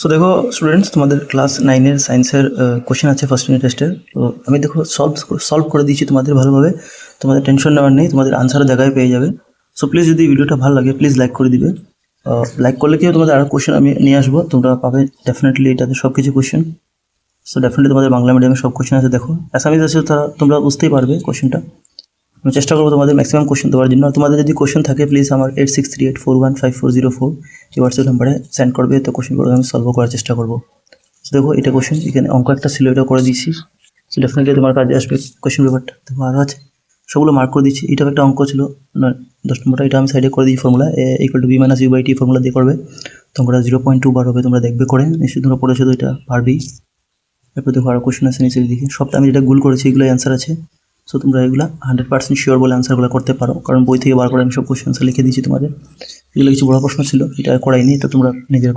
So দেখো students, তোমাদের class 9-এর সায়েন্সের কোশ্চেন আছে ফার্স্ট ইউনিট টেস্টের। তো আমি দেখো সলভ করে দিয়েছি তোমাদের ভালোভাবে, তোমাদের টেনশন নেওয়ার নেই, তোমাদের আনসার জায়গায় পেয়ে যাবে। সো প্লিজ যদি ভিডিওটা ভালো লাগে প্লিজ লাইক করে দিবে। লাইক করলে কি তোমাদের আরও কোশ্চেন আমি নিয়ে আসবো, তোমরা পাবে ডেফিনেটলি এটাতে সব কিছু কোশ্চেন। সো ডেফিনেটলি তোমাদের বাংলা মিডিয়ামে সব কোশ্চেন আছে, দেখো অ্যাসামিজ আছে, তারা তোমরা বুঝতেই পারবে কোশ্চেনটা। আমি চেষ্টা করবো তোমাদের ম্যাক্সিমাম কোশ্চেন দেওয়ার জন্য। আর তোমাদের যদি কোশ্চেন থাকে প্লিজ আমার 8638415404 এই হোয়াটসঅ্যাপ নাম্বারে সেন্ড করবে, তো কোশ্চেনগুলো আমি সলভ করার চেষ্টা করবো। দেখো এটা কোশ্চেন, এখানে অঙ্ক একটা ছিল, এটা করে দিয়েছি। সো ডেফিনেটলি তোমার কাজে আসবে কোশ্চেন পেপারটা। দেখো আরও আছে, সবগুলো মার্ক করে দিচ্ছি। এটাও একটা অঙ্ক ছিল 10 নম্বরটা, এটা আমি সাইডে করে দিই ফর্মুলা A=B - U/T ফর্মুলা দিয়ে করবে। তোমরা 0.2 বার হবে, তোমরা দেখবে করে নিশ্চয়ই তোমরা পড়েছো, তো এটা পারবেই। এরপর দেখো আরও কোশ্চেন আছে নিচের দিকে, সবটা আমি যেটা গুল করেছি এগুলো অ্যান্সার আছে। সো তোমরা এগুলো 100% শিওর বলে অ্যান্সারগুলো করতে পারো, কারণ বই থেকে বার করে আমি সব কোশ্চেন লিখে দিয়েছি তোমাদের। এগুলো কিছু বড় প্রশ্ন ছিল, এটা করাইনি, তো তোমরা নিজের